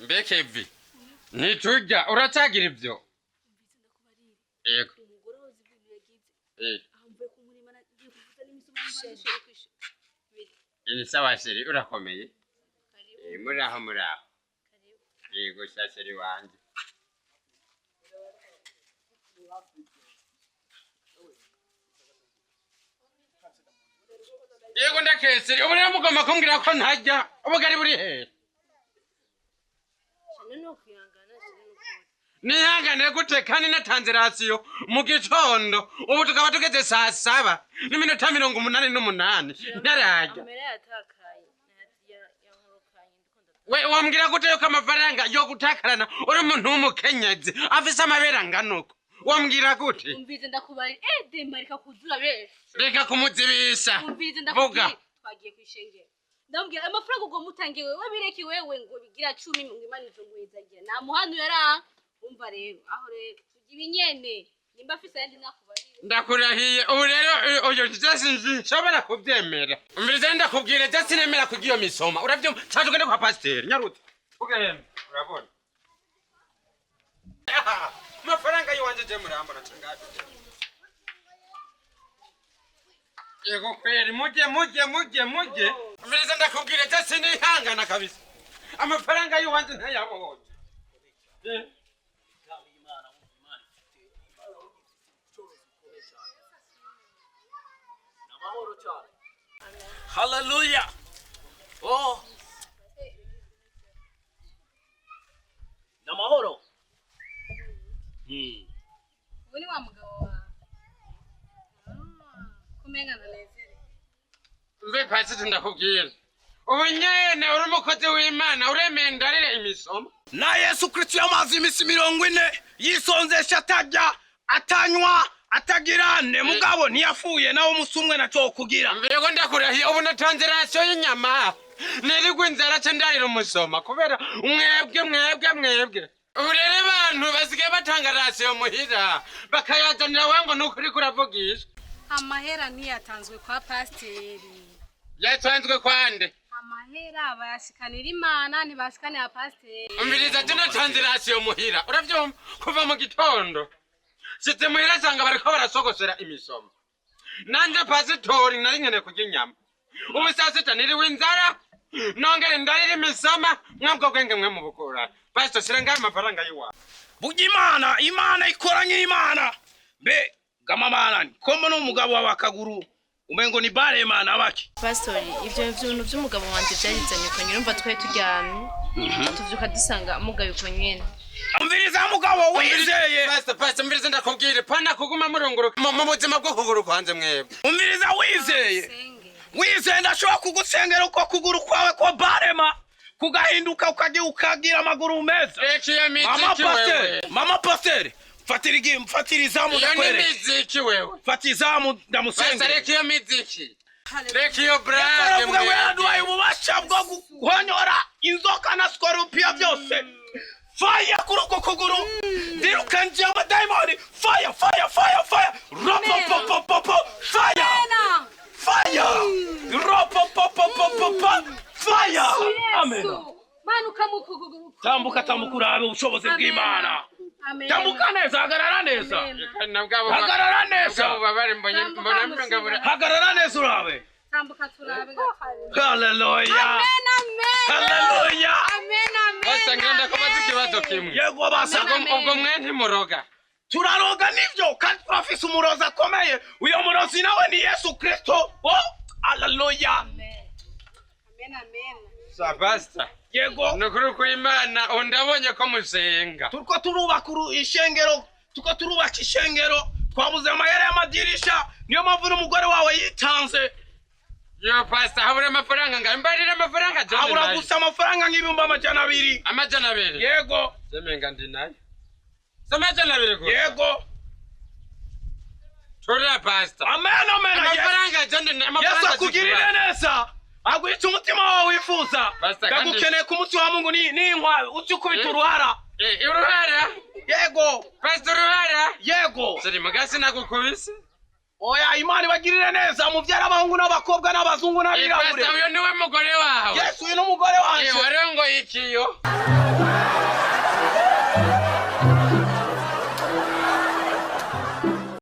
Bekevi. Nitujya uracagira ibyo. Yego. Ini sawa sheri urakomeye. Muraho. Yego shasheri wanje. Yego ndakeseri ubu rero mugomba kumbwira ko ntajya ubugari buri he. Nihangane gute kandi natanze rasiyo mu gitondo ubu tukaba tugeze saa 7 n'iminota 88 ntarajya. We wambwira gute yo kamafaranga yo gutakarana uri umuntu w'umukenyezi afise amabera nganuko wambwira gute? Umvize ndakubari demarika kuzura bese reka kumuzibisha. Umvize ndakubwira twagiye kwishengera ndambwira amafaranga ugo mutangiye wewe bireki wewe ngo bigira 10 mu imanizo muhezagira nta muhanu yara umva rero aho rero ibinyene nimba afise yandi nakubarira ndakurahiye ubu rero oyo Jesse shobora kubyemera. Umvirize ndakubwira Jesse nemera kugiyo misoma uravyo cyaje ugende kwa pasteur nyarutse ugahema urabona mafaranga yiwanje je murambona cingaje. Yego kweri muje. Umvirize ndakubwira Jesse nihangana kabisa amafaranga yiwanje ntayabonye. Hallelujah. Oh. Namahoro. Uri wa mugabo wa kumenga nanezere. Mbe pastor ndakubwira ubu nyene uri umukozi w'Imana uremendarire imisomo Na Yesu Kristo yamaze imisi 40 yisonzesha atajya atanywa atagirane mugabo ntiyafuye nawo musumwe naco kugira. Mbego ndakurahiye ubu natanze rasiyo y'inyama nirigwe inzara cyo ndarira umusoma kubera mwebwe. Ubu rero abantu basigaye batanga rasiyo muhira bakayazanira wango nukuri kuravugisha. Amahera ntiyatanzwe kwa pasteri. Yatanzwe kwande? Amahera bayashikanira Imana ntibashikanira pasteri. Umviriza tunatanze rasiyo muhira uravyumva kuva mu gitondo. Site muhira sanga bariko barasogosera imisomo. Nanje pasitori nari nkene kurya inyama. Ubu sasita niriwe inzara nongere ndarira imisoma mwabwo gwenge mwe mu bukura. Pastor sirenga amafaranga yiwa. Burya Imana ikoranye Imana. Be gamamana komo n'umugabo w'abakaguru umengo ni bare Imana abaki. Pastori ibyo bintu by'umugabo wanje byahizanye ko nyirumva twe tujyana. Tuvyuka dusanga umugabo uko nyene. Umviriza mugabo wizeye. Pastor umviriza ndakubwira pana kuguma murongoruka mu buzima bwo kuguruka hanze mwebwe. Umviriza wizeye. Wizeye ndashobora kugusengera uko kuguru kwawe ko barema kugahinduka ukagira amaguru meza. Mama pasteur fatira izamu ndakwere. Miziki wewe. Fatira izamu ndamusengera. Reka iyo miziki. Reka iyo brage mwe. Yaduhaye ububasha bwo guhonyora inzoka na scorpion byose. Fire kuruko kuguru. Dirukanje abadaimoni. Fire. Ropo. Fire. Fire. Amen. Manuka mukuguru. Tambuka urabe ubushobozi bw'Imana. Tambuka neza hagarara neza. Hagarara neza. Hagarara neza urabe. Tambuka turabe. Hallelujah. Hallelujah. Basa ngenda kubaza ikibazo kimwe. Yego basa ubwo mwe ntimuroga. Turaroga nivyo kandi turafise umuroza akomeye. Uyo murozi nawe ni Yesu Kristo. Oh, hallelujah. Amen. Sabasta. Yego. Nukuri ku Imana undabonye ko musenga. Turiko turubaka ishengero. Twabuze amayere y'amadirisha. Niyo mpamvu n'umugore wawe yitanze. Yo pastor habura amafaranga ngambarira amafaranga cyane. Habura gusa amafaranga nk'ibihumbi 200. 200. Yego. Semenga ndinaye. 200 go. Yego. Tora pastor. Amen. Amafaranga cyane amafaranga. Yesu kugirira neza. Agwitse umutima wawe wifuza. Ndagukeneye ku munsi wa Mungu ni inkwa ucyukubita uruhara. Uruhara? Yego. Pastor uruhara? Yego. Sari magasi nagukubise. Oya Imana ibagirire neza mubyara abahungu n'abakobwa n'abazungu n'abirabure. Pastor uyo niwe mugore wawe. Yesu uyu n'umugore wanje. Warengo ikiyo